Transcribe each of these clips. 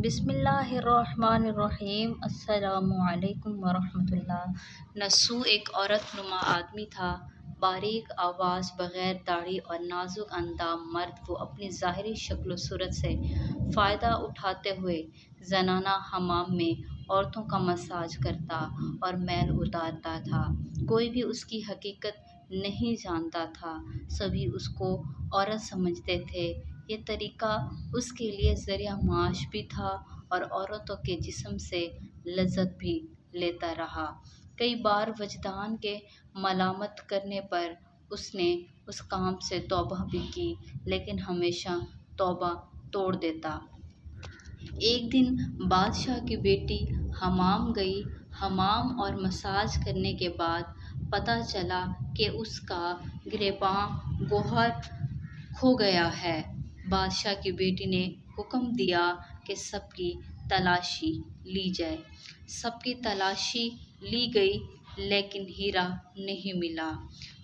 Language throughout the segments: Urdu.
بسم اللہ الرحمن الرحیم۔ السلام علیکم ورحمۃ اللہ۔ نسو ایک عورت نما آدمی تھا، باریک آواز، بغیر داڑھی اور نازک اندام مرد۔ وہ اپنی ظاہری شکل و صورت سے فائدہ اٹھاتے ہوئے زنانہ حمام میں عورتوں کا مساج کرتا اور میل اتارتا تھا۔ کوئی بھی اس کی حقیقت نہیں جانتا تھا، سبھی اس کو عورت سمجھتے تھے۔ یہ طریقہ اس کے لیے ذریعہ معاش بھی تھا اور عورتوں کے جسم سے لذت بھی لیتا رہا۔ کئی بار وجدان کے ملامت کرنے پر اس نے اس کام سے توبہ بھی کی، لیکن ہمیشہ توبہ توڑ دیتا۔ ایک دن بادشاہ کی بیٹی حمام گئی۔ حمام اور مساج کرنے کے بعد پتہ چلا کہ اس کا گریباں گوہر کھو گیا ہے۔ بادشاہ کی بیٹی نے حکم دیا کہ سب کی تلاشی لی جائے۔ سب کی تلاشی لی گئی لیکن ہیرا نہیں ملا۔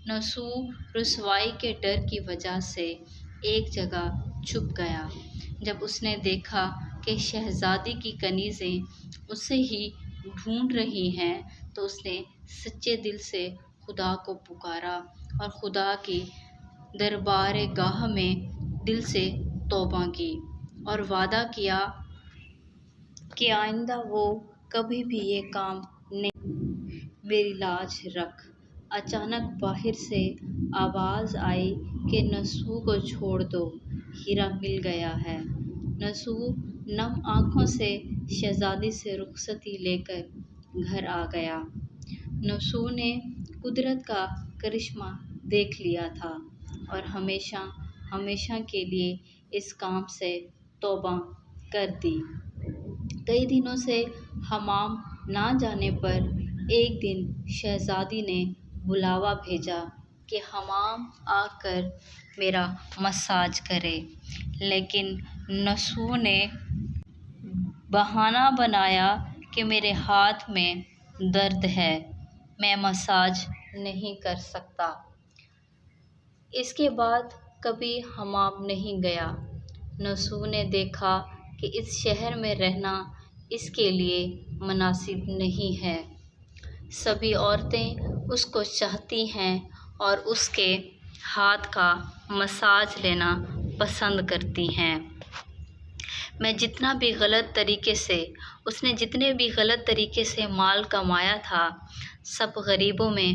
نسو رسوائی کے ڈر کی وجہ سے ایک جگہ چھپ گیا۔ جب اس نے دیکھا کہ شہزادی کی کنیزیں اسے ہی ڈھونڈ رہی ہیں تو اس نے سچے دل سے خدا کو پکارا اور خدا کی دربار گاہ میں دل سے توبہ کی اور وعدہ کیا کہ آئندہ وہ کبھی بھی یہ کام نہیں۔ میری لاج رکھ۔ اچانک باہر سے آواز آئی کہ نسو کو چھوڑ دو، ہیرا مل گیا ہے۔ نسو نم آنکھوں سے شہزادی سے رخصتی لے کر گھر آ گیا۔ نسو نے قدرت کا کرشمہ دیکھ لیا تھا اور ہمیشہ ہمیشہ کے لیے اس کام سے توبہ کر دی۔ کئی دنوں سے حمام نہ جانے پر ایک دن شہزادی نے بلاوا بھیجا کہ حمام آ کر میرا مساج کرے، لیکن نسو نے بہانہ بنایا کہ میرے ہاتھ میں درد ہے، میں مساج نہیں کر سکتا۔ اس کے بعد کبھی حمام نہیں گیا۔ نسو نے دیکھا کہ اس شہر میں رہنا اس کے لیے مناسب نہیں ہے۔ سبھی عورتیں اس کو چاہتی ہیں اور اس کے ہاتھ کا مساج لینا پسند کرتی ہیں۔ اس نے جتنے بھی غلط طریقے سے مال کمایا تھا سب غریبوں میں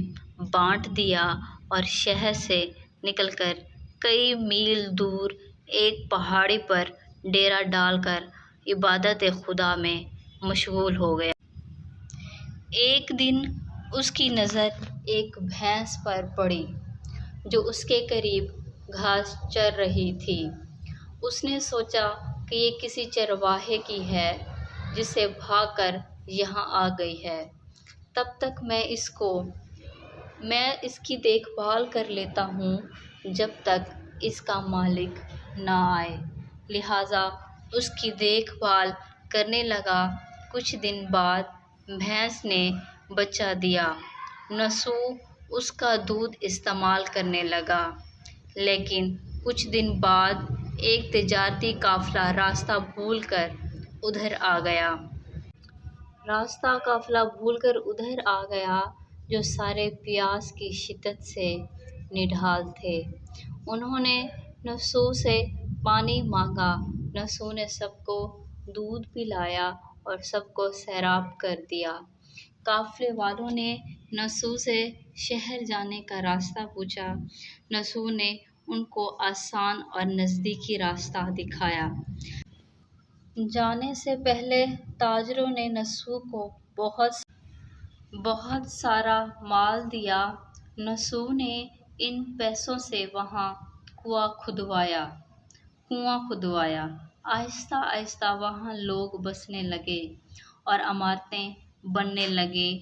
بانٹ دیا اور شہر سے نکل کر کئی میل دور ایک پہاڑی پر ڈیرا ڈال کر عبادت خدا میں مشغول ہو گیا۔ ایک دن اس کی نظر ایک بھینس پر پڑی جو اس کے قریب گھاس چر رہی تھی۔ اس نے سوچا کہ یہ کسی چرواہے کی ہے جسے بھاگ کر یہاں آ گئی ہے، تب تک میں اس کی دیکھ بھال کر لیتا ہوں جب تک اس کا مالک نہ آئے۔ لہٰذا اس کی دیکھ بھال کرنے لگا۔ کچھ دن بعد بھینس نے بچہ دیا۔ نسو اس کا دودھ استعمال کرنے لگا، لیکن کچھ دن بعد ایک تجارتی قافلہ راستہ بھول کر ادھر آ گیا جو سارے پیاس کی شدت سے نڈھال تھے۔ انہوں نے نسو سے پانی مانگا۔ نسو نے سب کو دودھ پلایا اور سب کو سیراب کر دیا۔ قافلے والوں نے نسو سے شہر جانے کا راستہ پوچھا۔ نسو نے ان کو آسان اور نزدیکی راستہ دکھایا۔ جانے سے پہلے تاجروں نے نسو کو بہت سارا مال دیا۔ نسو نے ان پیسوں سے وہاں کنواں کھدوایا۔ آہستہ آہستہ وہاں لوگ بسنے لگے اور عمارتیں بننے لگیں۔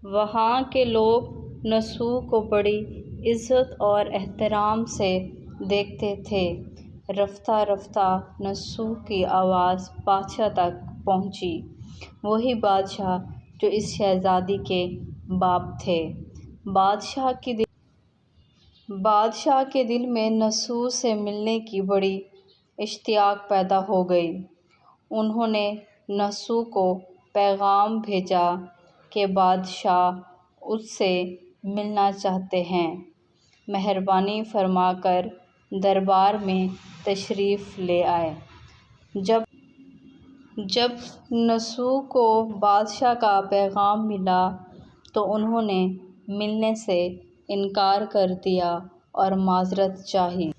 وہاں کے لوگ نسو کو بڑی عزت اور احترام سے دیکھتے تھے۔ رفتہ رفتہ نسو کی آواز بادشاہ تک پہنچی، وہی بادشاہ جو اس شہزادی کے باپ تھے۔ بادشاہ کے دل میں نسو سے ملنے کی بڑی اشتیاق پیدا ہو گئی۔ انہوں نے نسو کو پیغام بھیجا کہ بادشاہ اس سے ملنا چاہتے ہیں، مہربانی فرما کر دربار میں تشریف لے آئے۔ جب نسو کو بادشاہ کا پیغام ملا تو انہوں نے ملنے سے انکار کر دیا اور معذرت چاہی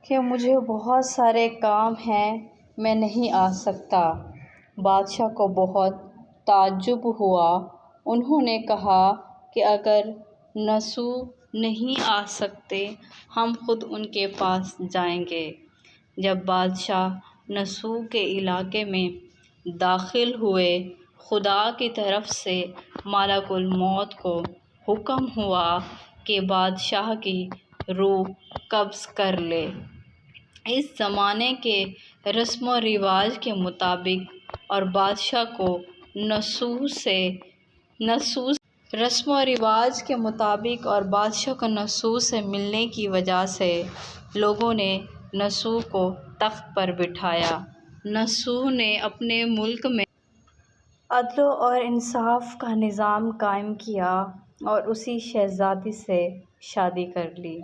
کہ مجھے بہت سارے کام ہیں، میں نہیں آ سکتا۔ بادشاہ کو بہت تعجب ہوا۔ انہوں نے کہا کہ اگر نسو نہیں آ سکتے ہم خود ان کے پاس جائیں گے۔ جب بادشاہ نسو کے علاقے میں داخل ہوئے، خدا کی طرف سے ملک الموت کو حکم ہوا کہ بادشاہ کی روح قبض کر لے۔ اس زمانے کے رسم و رواج کے مطابق اور بادشاہ کو نسو سے ملنے کی وجہ سے لوگوں نے نسو کو تخت پر بٹھایا۔ نسو نے اپنے ملک میں عدل اور انصاف کا نظام قائم کیا اور اسی شہزادی سے شادی کر لی۔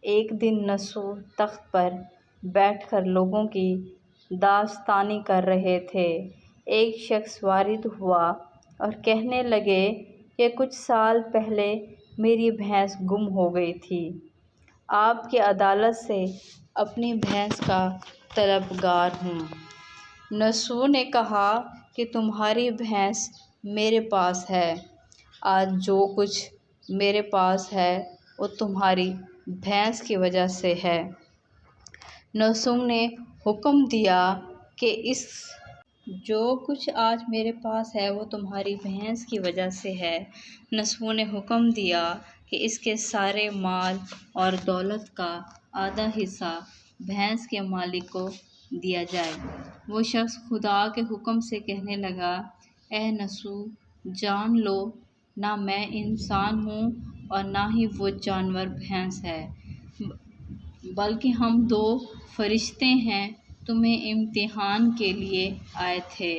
ایک دن نسو تخت پر بیٹھ کر لوگوں کی داستانی کر رہے تھے۔ ایک شخص وارد ہوا اور کہنے لگے کہ کچھ سال پہلے میری بھینس گم ہو گئی تھی۔ آپ کی عدالت سے اپنی بھینس کا طلبگار ہوں۔ نسو نے کہا کہ تمہاری بھینس میرے پاس ہے۔ آج جو کچھ میرے پاس ہے وہ تمہاری بھینس کی وجہ سے ہے۔ نسو نے حکم دیا کہ جو کچھ آج میرے پاس ہے وہ تمہاری بھینس کی وجہ سے ہے۔ نسو نے حکم دیا کہ اس کے سارے مال اور دولت کا آدھا حصہ بھینس کے مالک کو دیا جائے۔ وہ شخص خدا کے حکم سے کہنے لگا، اے نسو، جان لو نہ میں انسان ہوں اور نہ ہی وہ جانور بھینس ہے، بلکہ ہم دو فرشتے ہیں، تمہیں امتحان کے لیے آئے تھے۔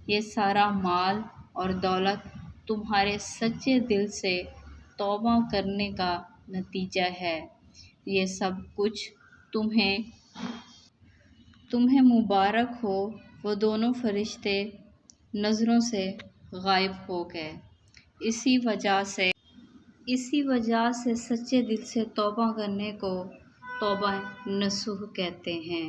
یہ سارا مال اور دولت تمہارے سچے دل سے توبہ کرنے کا نتیجہ ہے۔ یہ سب کچھ تمہیں مبارک ہو۔ وہ دونوں فرشتے نظروں سے غائب ہو گئے۔ اسی وجہ سے سچے دل سے توبہ کرنے کو توبہ نصوح کہتے ہیں۔